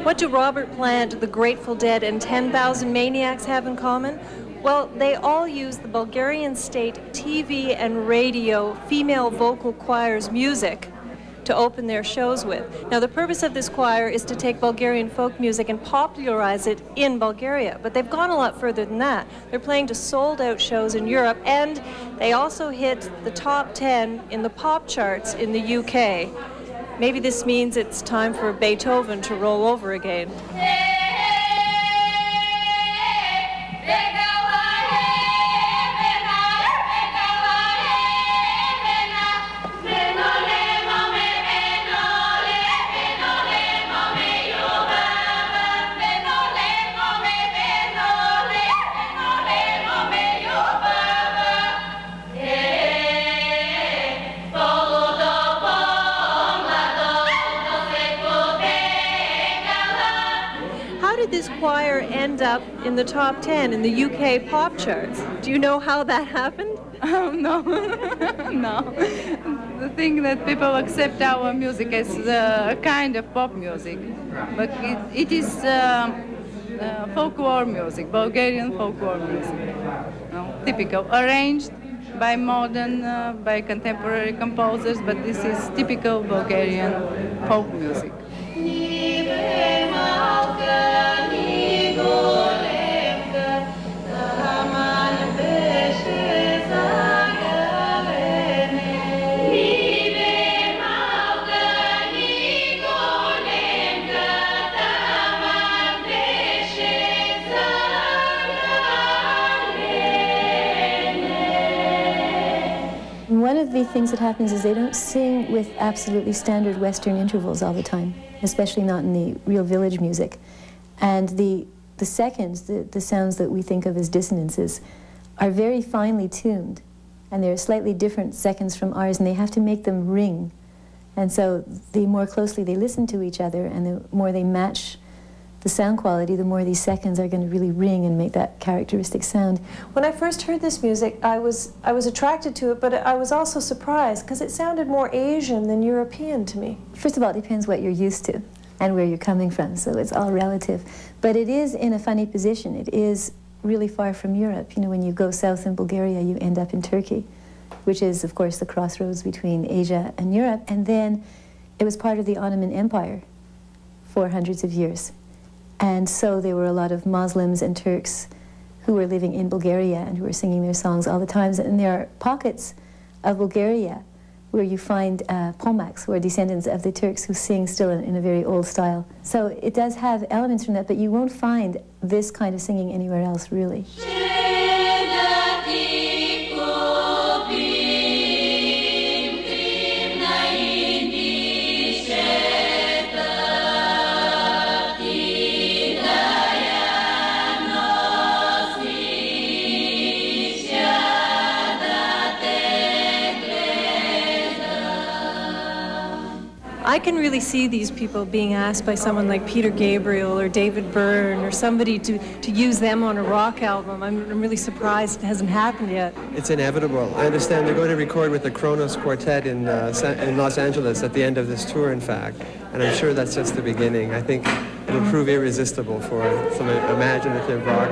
What do Robert Plant, the Grateful Dead, and 10,000 Maniacs have in common? Well, they all use the Bulgarian state TV and radio female vocal choir's music to open their shows with. Now, the purpose of this choir is to take Bulgarian folk music and popularize it in Bulgaria, but they've gone a lot further than that. They're playing to sold-out shows in Europe, and they also hit the top 10 in the pop charts in the UK. Maybe this means it's time for Beethoven to roll over again. This choir end up in the top 10 in the UK pop charts. Do you know how that happened? No, no. The thing that people accept our music as a kind of pop music, but it is folklore music, Bulgarian folklore music. Typical, arranged by modern, by contemporary composers, but this is typical Bulgarian folk music. One of the things that happens is they don't sing with absolutely standard Western intervals all the time, especially not in the real village music. And the seconds, the sounds that we think of as dissonances, are very finely tuned. And they're slightly different seconds from ours, and they have to make them ring. And so the more closely they listen to each other and the more they match the sound quality, the more these seconds are going to really ring and make that characteristic sound. When I first heard this music, I was attracted to it, but I was also surprised because it sounded more Asian than European to me. First of all, it depends what you're used to and where you're coming from, so it's all relative. But it is in a funny position. It is really far from Europe. You know, when you go south in Bulgaria, you end up in Turkey, which is, of course, the crossroads between Asia and Europe. And then it was part of the Ottoman Empire for hundreds of years. And so there were a lot of Muslims and Turks who were living in Bulgaria and who were singing their songs all the time. And there are pockets of Bulgaria where you find Pomaks, who are descendants of the Turks who sing still in a very old style. So it does have elements from that, but you won't find this kind of singing anywhere else, really. I can really see these people being asked by someone like Peter Gabriel or David Byrne or somebody to use them on a rock album. I'm really surprised it hasn't happened yet. It's inevitable. I understand they're going to record with the Kronos Quartet in Los Angeles at the end of this tour, in fact. And I'm sure that's just the beginning. I think it'll prove irresistible for some imaginative rock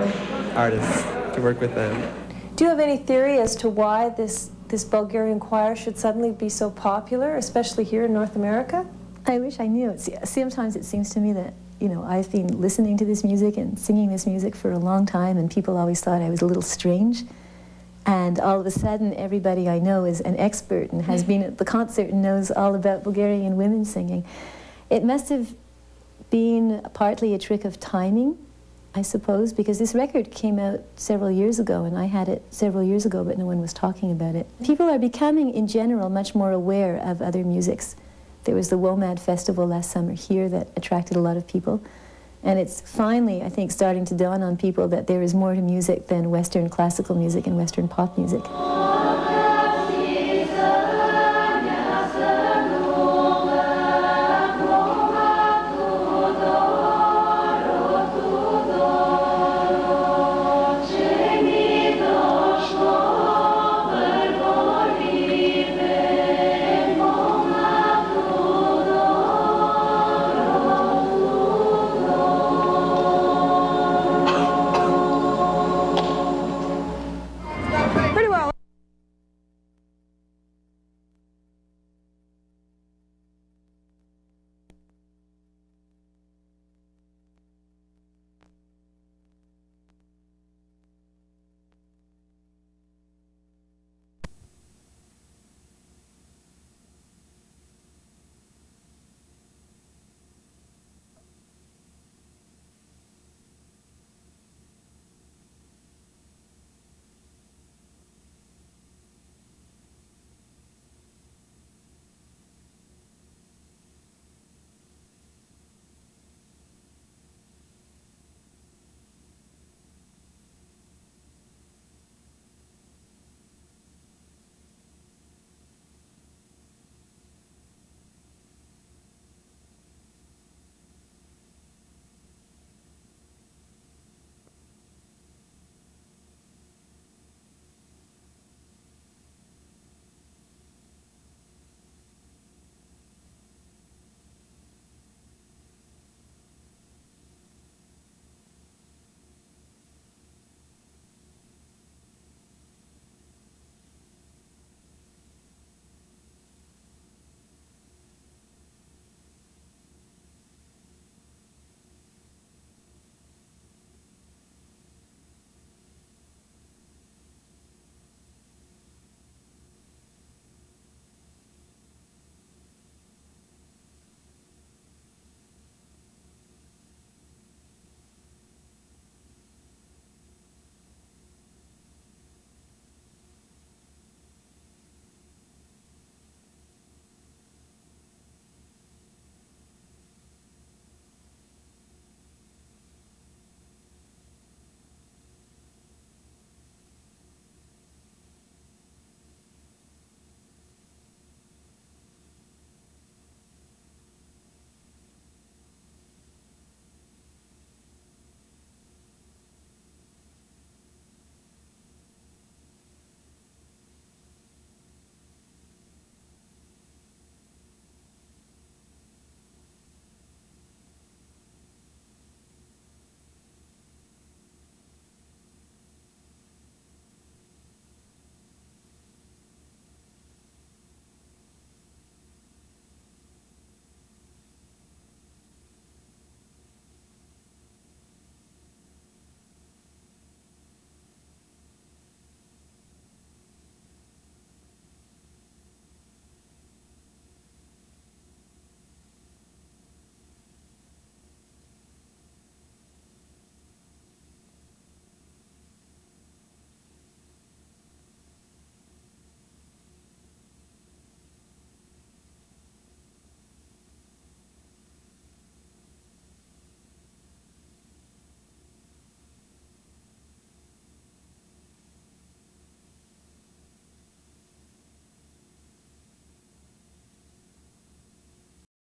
artists to work with them. Do you have any theory as to why this Bulgarian choir should suddenly be so popular, especially here in North America? I wish I knew. Sometimes it seems to me that, you know, I've been listening to this music and singing this music for a long time, and people always thought I was a little strange. And all of a sudden, everybody I know is an expert and has been at the concert and knows all about Bulgarian women singing. It must have been partly a trick of timing, I suppose, because this record came out several years ago, and I had it several years ago, but no one was talking about it. People are becoming, in general, much more aware of other musics. There was the WOMAD Festival last summer here that attracted a lot of people, and it's finally, I think, starting to dawn on people that there is more to music than Western classical music and Western pop music.